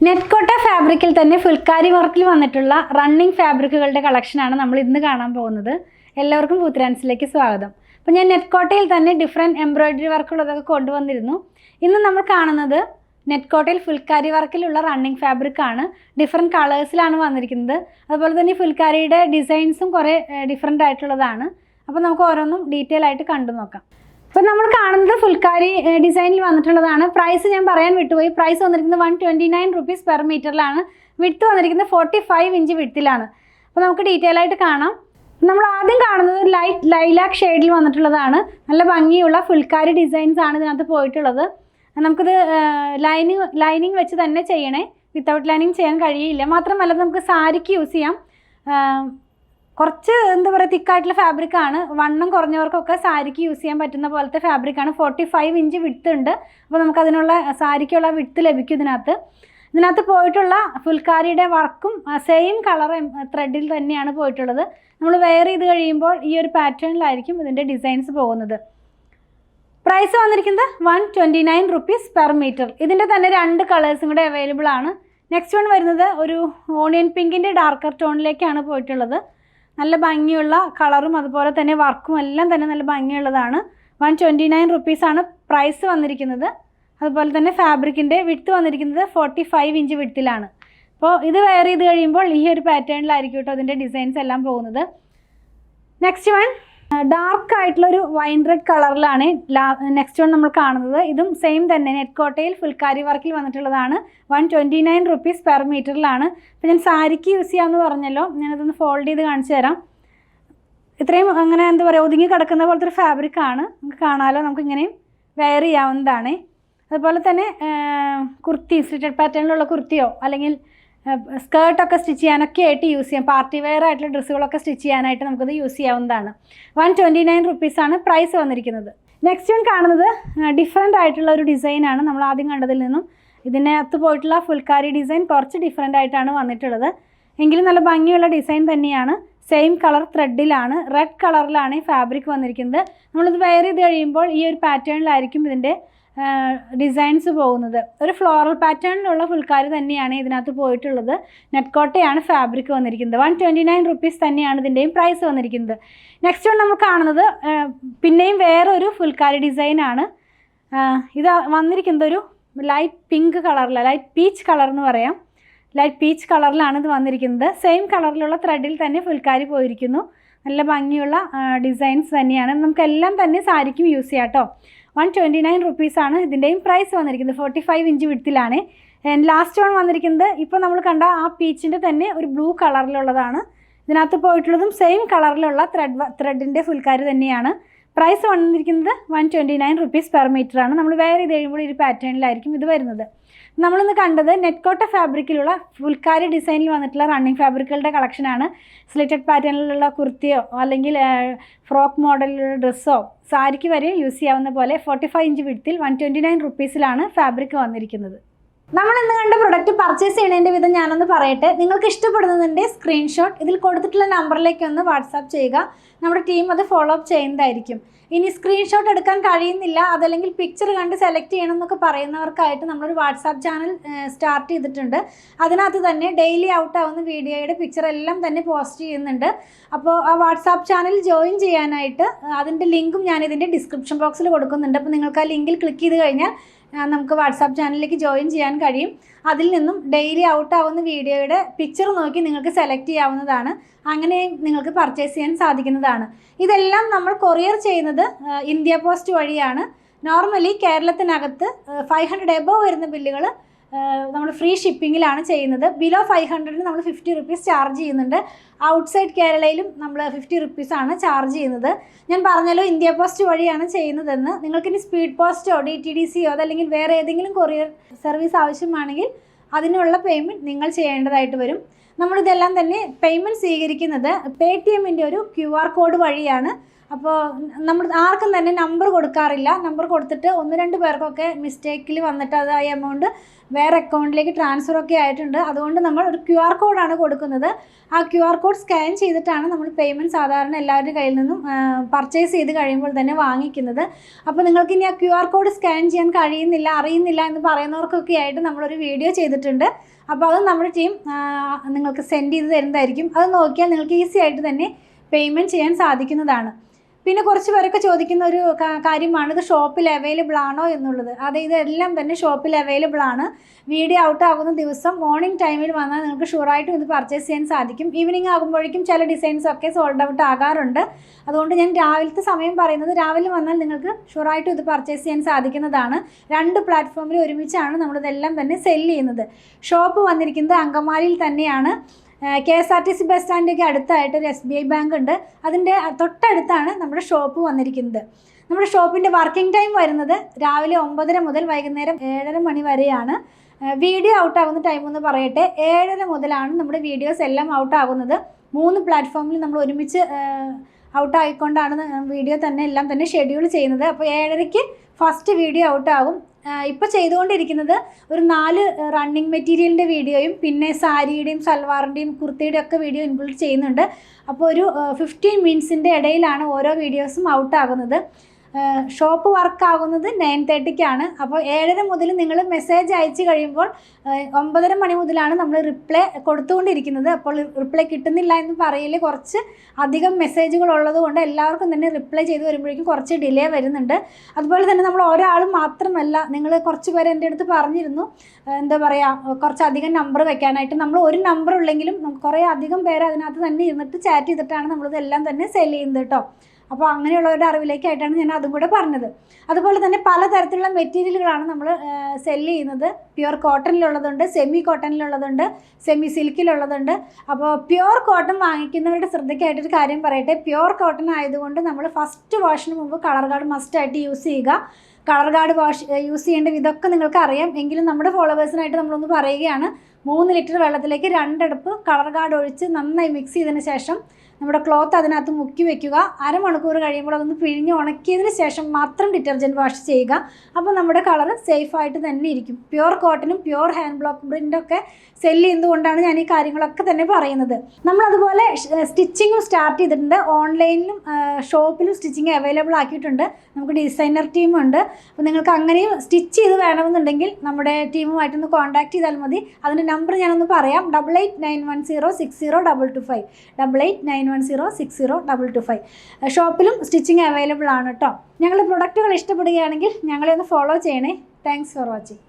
നെറ്റ്കോട്ട ഫാബ്രിക്കിൽ തന്നെ ഫുൽക്കാരി വർക്കിൽ വന്നിട്ടുള്ള റണ്ണിങ് ഫാബ്രിക്കുകളുടെ കളക്ഷനാണ് നമ്മൾ ഇന്ന് കാണാൻ പോകുന്നത്. എല്ലാവർക്കും പുത്രാൻസിലേക്ക് സ്വാഗതം. അപ്പോൾ ഞാൻ നെറ്റ്കോട്ടയിൽ തന്നെ ഡിഫറെൻറ്റ് എംബ്രോയിഡറി വർക്കുള്ളതൊക്കെ കൊണ്ടുവന്നിരുന്നു. ഇന്ന് നമ്മൾ കാണുന്നത് നെറ്റ്കോട്ടയിൽ ഫുൽക്കാരി വർക്കിലുള്ള റണ്ണിങ് ഫാബ്രിക്കാണ്. ഡിഫറെൻറ്റ് കളേഴ്സിലാണ് വന്നിരിക്കുന്നത്. അതുപോലെ തന്നെ ഫുൽക്കാരിയുടെ ഡിസൈൻസും കുറേ ഡിഫറെൻ്റ് ആയിട്ടുള്ളതാണ്. അപ്പോൾ നമുക്ക് ഓരോന്നും ഡീറ്റെയിൽ ആയിട്ട് കണ്ടു നോക്കാം. അപ്പോൾ നമ്മൾ കാണുന്നത് ഫുൽക്കാരി ഡിസൈനിൽ വന്നിട്ടുള്ളതാണ്. പ്രൈസ് ഞാൻ പറയാൻ വിട്ടുപോയി. പ്രൈസ് വന്നിരിക്കുന്നത് 129 rupees പെർ മീറ്ററിലാണ്. വിഡ്ത്ത് വന്നിരിക്കുന്നത് 45 inch വിഡ്ത്തിലാണ്. അപ്പോൾ നമുക്ക് ഡീറ്റെയിൽ ആയിട്ട് കാണാം. നമ്മൾ ആദ്യം കാണുന്നത് ലൈറ്റ് ലൈലാക്ക് ഷെയ്ഡിൽ വന്നിട്ടുള്ളതാണ്. നല്ല ഭംഗിയുള്ള ഫുൽക്കാരി ഡിസൈൻസ് ആണ് ഇതിനകത്ത് പോയിട്ടുള്ളത്. നമുക്കിത് ലൈനിങ് വെച്ച് തന്നെ ചെയ്യണേ. വിത്തൗട്ട് ലൈനിങ് ചെയ്യാൻ കഴിയില്ല. മാത്രമല്ല നമുക്ക് സാരിക്ക് യൂസ് ചെയ്യാം. കുറച്ച് എന്താ പറയുക തിക്കായിട്ടുള്ള ഫാബ്രിക്കാണ്. വണ്ണം കുറഞ്ഞവർക്കൊക്കെ സാരിക്ക് യൂസ് ചെയ്യാൻ പറ്റുന്ന പോലത്തെ ഫാബ്രിക്കാണ്. 45 inch വിഡ്ത്ത് ഉണ്ട്. അപ്പോൾ നമുക്കതിനുള്ള സാരിക്കുള്ള വിഡ്ത്ത് ലഭിക്കും. ഇതിനകത്ത് പോയിട്ടുള്ള ഫുൽക്കാരിയുടെ വർക്കും സെയിം കളർ ത്രെഡിൽ തന്നെയാണ് പോയിട്ടുള്ളത്. നമ്മൾ വെയർ ചെയ്ത് കഴിയുമ്പോൾ ഈ ഒരു പാറ്റേണിലായിരിക്കും ഇതിൻ്റെ ഡിസൈൻസ് പോകുന്നത്. പ്രൈസ് വന്നിരിക്കുന്നത് 129 rupees പെർ മീറ്റർ. ഇതിൻ്റെ തന്നെ 2 കളേഴ്സും കൂടെ അവൈലബിൾ ആണ്. നെക്സ്റ്റ് വൺ വരുന്നത് ഒരു ഓണിയൻ പിങ്കിൻ്റെ ഡാർക്കർ ടോണിലേക്കാണ് പോയിട്ടുള്ളത്. നല്ല ഭംഗിയുള്ള കളറും അതുപോലെ തന്നെ വർക്കും എല്ലാം തന്നെ നല്ല ഭംഗിയുള്ളതാണ്. 129 rupees ആണ് പ്രൈസ് വന്നിരിക്കുന്നത്. അതുപോലെ തന്നെ ഫാബ്രിക്കിൻ്റെ വിഡ്ത്ത് വന്നിരിക്കുന്നത് 45 inch വിഡ്ത്തിലാണ്. അപ്പോൾ ഇത് വെയർ ചെയ്ത് കഴിയുമ്പോൾ ഈ ഒരു പാറ്റേണിലായിരിക്കും കേട്ടോ അതിൻ്റെ ഡിസൈൻസ് എല്ലാം പോകുന്നത്. നെക്സ്റ്റ് വൺ ഡാർക്ക് ആയിട്ടുള്ളൊരു വൈൻ റെഡ് കളറിലാണ് നെക്സ്റ്റ് വൺ നമ്മൾ കാണുന്നത്. ഇതും സെയിം തന്നെ നെറ്റ്കോട്ടയിൽ ഫുൽക്കാരി വർക്കിൽ വന്നിട്ടുള്ളതാണ്. 129 rupees പെർ മീറ്ററിലാണ്. അപ്പോൾ ഞാൻ സാരിക്ക് യൂസ് ചെയ്യാമെന്ന് പറഞ്ഞല്ലോ. ഞാനതൊന്ന് ഫോൾഡ് ചെയ്ത് കാണിച്ചു തരാം. ഇത്രയും അങ്ങനെ എന്താ പറയുക ഒതുങ്ങി കിടക്കുന്ന പോലത്തെ ഒരു ഫാബ്രിക്കാണ്. നമുക്ക് കാണാമല്ലോ. നമുക്കിങ്ങനെയും വെയർ ചെയ്യാവുന്നതാണ്. അതുപോലെ തന്നെ കുർത്തി സ്റ്റിച്ചഡ് പാറ്റേണിലുള്ള കുർത്തിയോ അല്ലെങ്കിൽ സ്കേർട്ടൊക്കെ സ്റ്റിച്ച് ചെയ്യാനൊക്കെ ആയിട്ട് യൂസ് ചെയ്യാം. പാർട്ടി വെയർ ആയിട്ടുള്ള ഡ്രസ്സുകളൊക്കെ സ്റ്റിച്ച് ചെയ്യാനായിട്ട് നമുക്കത് യൂസ് ചെയ്യാവുന്നതാണ്. 129 rupees ആണ് പ്രൈസ് വന്നിരിക്കുന്നത്. നെക്സ്റ്റ് വൺ കാണുന്നത് ഡിഫറെൻ്റ് ആയിട്ടുള്ള ഒരു ഡിസൈനാണ്. നമ്മൾ ആദ്യം കണ്ടതിൽ നിന്നും ഇതിനകത്ത് പോയിട്ടുള്ള ഫുൽക്കാരി ഡിസൈൻ കുറച്ച് ഡിഫറെൻ്റ് ആയിട്ടാണ് വന്നിട്ടുള്ളത്. എങ്കിലും നല്ല ഭംഗിയുള്ള ഡിസൈൻ തന്നെയാണ്. സെയിം കളർ ത്രെഡിലാണ്, റെഡ് കളറിലാണ് ഈ ഫാബ്രിക് വന്നിരിക്കുന്നത്. നമ്മളിത് വെയർ ചെയ്ത് കഴിയുമ്പോൾ ഈ ഒരു പാറ്റേണിലായിരിക്കും ഇതിൻ്റെ ഡിസൈൻസ് പോകുന്നത്. ഒരു ഫ്ലോറൽ പാറ്റേണിലുള്ള ഫുൽക്കാരി തന്നെയാണ് ഇതിനകത്ത് പോയിട്ടുള്ളത്. നെറ്റ്കോട്ടയാണ് ഫാബ്രിക് വന്നിരിക്കുന്നത്. 129 rupees തന്നെയാണ് ഇതിൻ്റെയും പ്രൈസ് വന്നിരിക്കുന്നത്. നെക്സ്റ്റ് വൺ നമ്മൾ കാണുന്നത് പിന്നെയും വേറൊരു ഫുൽക്കാരി ഡിസൈനാണ്. ഇത് വന്നിരിക്കുന്നത് ഒരു ലൈറ്റ് പിങ്ക് കളറിൽ, ലൈറ്റ് പീച്ച് കളർ എന്ന് പറയാം. ലൈറ്റ് പീച്ച് കളറിലാണ് ഇത് വന്നിരിക്കുന്നത്. സെയിം കളറിലുള്ള ത്രെഡിൽ തന്നെ ഫുൽക്കാരി പോയിരിക്കുന്നു. നല്ല ഭംഗിയുള്ള ഡിസൈൻസ് തന്നെയാണ്. നമുക്കെല്ലാം തന്നെ സാരിക്കും യൂസ് ചെയ്യാം കേട്ടോ. 129 rupees ആണ് ഇതിൻ്റെയും പ്രൈസ് വന്നിരിക്കുന്നത്. 45 inch വിഡ്ത്തിലാണ്. ലാസ്റ്റ് വൺ വന്നിരിക്കുന്നത് ഇപ്പോൾ നമ്മൾ കണ്ട ആ പീച്ചിൻ്റെ തന്നെ ഒരു ബ്ലൂ കളറിലുള്ളതാണ്. ഇതിനകത്ത് പോയിട്ടുള്ളതും സെയിം കളറിലുള്ള ത്രെഡിൻ്റെ ഫുൽക്കാരി തന്നെയാണ്. പ്രൈസ് വന്നിരിക്കുന്നത് 129 rupees പെർ മീറ്റർ ആണ്. നമ്മൾ വെയർ ചെയ്ത് കഴിയുമ്പോൾ ഈ പാറ്റേണിലായിരിക്കും ഇത് വരുന്നത്. നമ്മളിന്ന് കണ്ടത് നെറ്റ്കോട്ട ഫാബ്രിക്കിലുള്ള ഫുൽക്കാരി ഡിസൈനിൽ വന്നിട്ടുള്ള റണ്ണിങ് ഫാബ്രിക്കുകളുടെ കളക്ഷനാണ്. സ്ലിറ്റഡ് പാറ്റേണിലുള്ള കുർത്തിയോ അല്ലെങ്കിൽ ഫ്രോക്ക് മോഡലിലുള്ള ഡ്രസ്സോ സാരിക്ക് വരെ യൂസ് ചെയ്യാവുന്ന പോലെ 45 inch വിഡ്ത്തിൽ 129 rupeesലാണ് ഫാബ്രിക് വന്നിരിക്കുന്നത്. നമ്മൾ ഇന്ന് കണ്ട പ്രൊഡക്റ്റ് പർച്ചേസ് ചെയ്യുന്നതിൻ്റെ വിധം ഞാനൊന്ന് പറയട്ടെ. നിങ്ങൾക്ക് ഇഷ്ടപ്പെടുന്നതിൻ്റെ സ്ക്രീൻഷോട്ട് ഇതിൽ കൊടുത്തിട്ടുള്ള നമ്പറിലേക്ക് ഒന്ന് വാട്സാപ്പ് ചെയ്യുക. നമ്മുടെ ടീം അത് ഫോളോ അപ്പ് ചെയ്യുന്നതായിരിക്കും. ഇനി സ്ക്രീൻഷോട്ട് എടുക്കാൻ കഴിയുന്നില്ല, അതല്ലെങ്കിൽ പിക്ചർ കണ്ട് സെലക്ട് ചെയ്യണം എന്നൊക്കെ പറയുന്നവർക്കായിട്ട് നമ്മളൊരു വാട്സാപ്പ് ചാനൽ സ്റ്റാർട്ട് ചെയ്തിട്ടുണ്ട്. അതിനകത്ത് തന്നെ ഡെയിലി ഔട്ട് ആവുന്ന വീഡിയോയുടെ പിക്ചർ എല്ലാം തന്നെ പോസ്റ്റ് ചെയ്യുന്നുണ്ട്. അപ്പോൾ ആ വാട്സാപ്പ് ചാനൽ ജോയിൻ ചെയ്യാനായിട്ട് അതിൻ്റെ ലിങ്കും ഞാനിതിൻ്റെ ഡിസ്ക്രിപ്ഷൻ ബോക്സിൽ കൊടുക്കുന്നുണ്ട്. അപ്പോൾ നിങ്ങൾക്ക് ആ ലിങ്കിൽ ക്ലിക്ക് ചെയ്ത് കഴിഞ്ഞാൽ നമുക്ക് വാട്സാപ്പ് ചാനലിലേക്ക് ജോയിൻ ചെയ്യാൻ കഴിയും. അതിൽ നിന്നും ഡെയിലി ഔട്ട് ആവുന്ന വീഡിയോയുടെ പിക്ചർ നോക്കി നിങ്ങൾക്ക് സെലക്ട് ചെയ്യാവുന്നതാണ്. അങ്ങനെ നിങ്ങൾക്ക് പർച്ചേസ് ചെയ്യാൻ സാധിക്കുന്നതാണ്. ഇതെല്ലാം നമ്മൾ കൊറിയർ ചെയ്യുന്നത് ഇന്ത്യ പോസ്റ്റ് വഴിയാണ്. നോർമലി കേരളത്തിനകത്ത് 500 above വരുന്ന ബില്ലുകൾ നമ്മൾ ഫ്രീ ഷിപ്പിങ്ങിലാണ് ചെയ്യുന്നത്. ബിലോ 500 നമ്മൾ 50 rupees ചാർജ് ചെയ്യുന്നുണ്ട്. ഔട്ട്സൈഡ് കേരളയിലും നമ്മൾ 50 rupees ആണ് ചാർജ് ചെയ്യുന്നത്. ഞാൻ പറഞ്ഞല്ലോ ഇന്ത്യ പോസ്റ്റ് വഴിയാണ് ചെയ്യുന്നതെന്ന്. നിങ്ങൾക്കിനി സ്പീഡ് പോസ്റ്റോ DTDCയോ അതല്ലെങ്കിൽ വേറെ ഏതെങ്കിലും കൊറിയർ സർവീസ് ആവശ്യമാണെങ്കിൽ അതിനുള്ള പേയ്മെൻറ്റ് നിങ്ങൾ ചെയ്യേണ്ടതായിട്ട് വരും. നമ്മളിതെല്ലാം തന്നെ പേയ്മെൻറ്റ് സ്വീകരിക്കുന്നത് Paytmൻ്റെ ഒരു QR കോഡ് വഴിയാണ്. അപ്പോൾ നമ്മൾ ആർക്കും തന്നെ നമ്പർ കൊടുക്കാറില്ല. നമ്പർ കൊടുത്തിട്ട് 1-2 പേർക്കൊക്കെ മിസ്റ്റേക്കിൽ വന്നിട്ട് അത് ആ എമൗണ്ട് വേറെ അക്കൗണ്ടിലേക്ക് ട്രാൻസ്ഫറൊക്കെ ആയിട്ടുണ്ട്. അതുകൊണ്ട് നമ്മൾ ഒരു QR കോഡാണ് കൊടുക്കുന്നത്. ആ QR കോഡ് സ്കാൻ ചെയ്തിട്ടാണ് നമ്മൾ പേയ്മെൻറ്റ് സാധാരണ എല്ലാവരുടെ കയ്യിൽ നിന്നും പർച്ചേസ് ചെയ്ത് കഴിയുമ്പോൾ തന്നെ വാങ്ങിക്കുന്നത്. അപ്പോൾ നിങ്ങൾക്ക് ഇനി ആ QR കോഡ് സ്കാൻ ചെയ്യാൻ കഴിയുന്നില്ല, അറിയുന്നില്ല എന്ന് പറയുന്നവർക്കൊക്കെ ആയിട്ട് നമ്മളൊരു വീഡിയോ ചെയ്തിട്ടുണ്ട്. അപ്പോൾ അത് നമ്മുടെ ടീം നിങ്ങൾക്ക് സെൻഡ് ചെയ്ത് തരുന്നതായിരിക്കും. അത് നോക്കിയാൽ നിങ്ങൾക്ക് ഈസി ആയിട്ട് തന്നെ പേയ്മെൻറ്റ് ചെയ്യാൻ സാധിക്കുന്നതാണ്. പിന്നെ കുറച്ച് പേരൊക്കെ ചോദിക്കുന്ന ഒരു കാര്യമാണ് ഇത് ഷോപ്പിൽ അവൈലബിൾ ആണോ എന്നുള്ളത്. അതെ, ഇതെല്ലാം തന്നെ ഷോപ്പിൽ അവൈലബിൾ ആണ്. വീഡിയോ ഔട്ട് ആകുന്ന ദിവസം മോർണിംഗ് ടൈമിൽ വന്നാൽ നിങ്ങൾക്ക് ഷുവറായിട്ടും ഇത് പർച്ചേസ് ചെയ്യാൻ സാധിക്കും. ഈവനിങ് ആകുമ്പോഴേക്കും ചില ഡിസൈൻസൊക്കെ സോൾഡ് ഔട്ട് ആകാറുണ്ട്. അതുകൊണ്ട് ഞാൻ രാവിലത്തെ സമയം പറയുന്നത്, രാവിലെ വന്നാൽ നിങ്ങൾക്ക് ഷുവറായിട്ടും ഇത് പർച്ചേസ് ചെയ്യാൻ സാധിക്കുന്നതാണ്. 2 പ്ലാറ്റ്ഫോമിൽ ഒരുമിച്ചാണ് നമ്മളിതെല്ലാം തന്നെ സെല്ല് ചെയ്യുന്നത്. ഷോപ്പ് വന്നിരിക്കുന്നത് അങ്കമാലിയിൽ തന്നെയാണ്. KSRTC ബസ് സ്റ്റാൻഡിലേക്ക് അടുത്തായിട്ട് ഒരു SBI ബാങ്ക് ഉണ്ട്. അതിൻ്റെ തൊട്ടടുത്താണ് നമ്മുടെ ഷോപ്പ് വന്നിരിക്കുന്നത്. നമ്മുടെ ഷോപ്പിൻ്റെ വർക്കിംഗ് ടൈം വരുന്നത് രാവിലെ 9:30 മുതൽ വൈകുന്നേരം 7:30 മണി വരെയാണ്. വീഡിയോ ഔട്ടാകുന്ന ടൈം എന്ന് പറയട്ടെ, 7:30 മുതലാണ് നമ്മുടെ വീഡിയോസ് എല്ലാം ഔട്ടാകുന്നത്. 3 പ്ലാറ്റ്ഫോമിൽ നമ്മൾ ഒരുമിച്ച് ഔട്ടായിക്കൊണ്ടാണ് വീഡിയോ തന്നെ എല്ലാം തന്നെ ഷെഡ്യൂൾ ചെയ്യുന്നത്. അപ്പോൾ 7:30-ക്ക് ഫസ്റ്റ് വീഡിയോ ഔട്ടാകും. ഇപ്പോൾ ചെയ്തുകൊണ്ടിരിക്കുന്നത് ഒരു 4 റണ്ണിങ് മെറ്റീരിയലിൻ്റെ വീഡിയോയും പിന്നെ സാരിയുടെയും സൽവാറിൻ്റെയും കുർത്തിയുടെയും ഒക്കെ വീഡിയോ ഇൻക്ലൂഡ് ചെയ്യുന്നുണ്ട്. അപ്പോൾ ഒരു 15 മിനിറ്റ്സിൻ്റെ ഇടയിലാണ് ഓരോ വീഡിയോസും ഔട്ടാകുന്നത്. ഷോപ്പ് വർക്കാകുന്നത് 9:30-ക്കാണ്. അപ്പോൾ 7:30 മുതൽ നിങ്ങൾ മെസ്സേജ് അയച്ചു കഴിയുമ്പോൾ 9:30 മണി മുതലാണ് നമ്മൾ റിപ്ലൈ കൊടുത്തുകൊണ്ടിരിക്കുന്നത്. അപ്പോൾ റിപ്ലൈ കിട്ടുന്നില്ല എന്ന് പറയൽ കുറച്ച് അധികം മെസ്സേജുകൾ ഉള്ളത് കൊണ്ട് എല്ലാവർക്കും തന്നെ റിപ്ലൈ ചെയ്ത് വരുമ്പോഴേക്കും കുറച്ച് ഡിലേ വരുന്നുണ്ട്. അതുപോലെ തന്നെ നമ്മൾ ഒരാൾ മാത്രമല്ല, നിങ്ങൾ കുറച്ച് പേര് എൻ്റെ അടുത്ത് പറഞ്ഞിരുന്നു എന്താ പറയുക, കുറച്ചധികം നമ്പർ വെക്കാനായിട്ട്. നമ്മൾ ഒരു നമ്പർ ഉള്ളെങ്കിലും കുറേ അധികം പേര് അതിനകത്ത് തന്നെ ഇരുന്നിട്ട് ചാറ്റ് ചെയ്തിട്ടാണ് നമ്മളിതെല്ലാം തന്നെ സെല് ചെയ്യുന്നത് കേട്ടോ. അപ്പോൾ അങ്ങനെയുള്ളവരുടെ അറിവിലേക്കായിട്ടാണ് ഞാൻ അതും കൂടെ പറഞ്ഞത്. അതുപോലെ തന്നെ പലതരത്തിലുള്ള മെറ്റീരിയലുകളാണ് നമ്മൾ സെല്ല് ചെയ്യുന്നത്. പ്യുവർ കോട്ടണിലുള്ളതുണ്ട്, സെമി കോട്ടണിലുള്ളതുണ്ട്, സെമി സിൽക്കിലുള്ളതുണ്ട്. അപ്പോൾ പ്യുവർ കോട്ടൺ വാങ്ങിക്കുന്നവരുടെ ശ്രദ്ധയ്ക്കായിട്ടൊരു കാര്യം പറയട്ടെ. പ്യുവർ കോട്ടൺ ആയതുകൊണ്ട് നമ്മൾ ഫസ്റ്റ് വാഷിന് മുമ്പ് കളർ ഗാർഡ് മസ്റ്റായിട്ട് യൂസ് ചെയ്യുക. കളർ ഗാർഡ് യൂസ് ചെയ്യേണ്ട ഇതൊക്കെ നിങ്ങൾക്ക് അറിയാം. എങ്കിലും നമ്മുടെ ഫോളോവേഴ്സിനായിട്ട് നമ്മളൊന്ന് പറയുകയാണ്. 3 ലിറ്റർ വെള്ളത്തിലേക്ക് 2 അടപ്പ് കളർ ഗാർഡ് ഒഴിച്ച് നന്നായി മിക്സ് ചെയ്തതിന് ശേഷം നമ്മുടെ ക്ലോത്ത് അതിനകത്ത് മുക്കി വെക്കുക. അരമണിക്കൂർ കഴിയുമ്പോൾ അതൊന്ന് പിഴിഞ്ഞ് ഉണക്കിയതിന് ശേഷം മാത്രം ഡിറ്റർജൻറ്റ് വാഷ് ചെയ്യുക. അപ്പോൾ നമ്മുടെ കളർ സേഫായിട്ട് തന്നെ ഇരിക്കും. പ്യുവർ കോട്ടനും പ്യുവർ ഹാൻഡ് ബ്ലോക്ക് പ്രിൻ്റൊക്കെ സെല്ല് ചെയ്യുന്നതുകൊണ്ടാണ് ഞാൻ ഈ കാര്യങ്ങളൊക്കെ തന്നെ പറയുന്നത്. നമ്മളതുപോലെ സ്റ്റിച്ചിങ്ങും സ്റ്റാർട്ട് ചെയ്തിട്ടുണ്ട്. ഓൺലൈനിലും ഷോപ്പിലും സ്റ്റിച്ചിങ് അവൈലബിൾ ആക്കിയിട്ടുണ്ട്. നമുക്ക് ഡിസൈനർ ടീമുണ്ട്. അപ്പോൾ നിങ്ങൾക്ക് അങ്ങനെയും സ്റ്റിച്ച് ചെയ്ത് വേണമെന്നുണ്ടെങ്കിൽ നമ്മുടെ ടീമുമായിട്ടൊന്ന് കോൺടാക്ട് ചെയ്താൽ മതി. അതിൻ്റെ നമ്പർ ഞാനൊന്ന് പറയാം. 8891060225 8891060225. ഷോപ്പിലും സ്റ്റിച്ചിങ് അവൈലബിൾ ആണ് കേട്ടോ. ഞങ്ങളുടെ പ്രൊഡക്റ്റുകൾ ഇഷ്ടപ്പെടുകയാണെങ്കിൽ ഞങ്ങളെ ഒന്ന് ഫോളോ ചെയ്യണേ. Thanks for watching.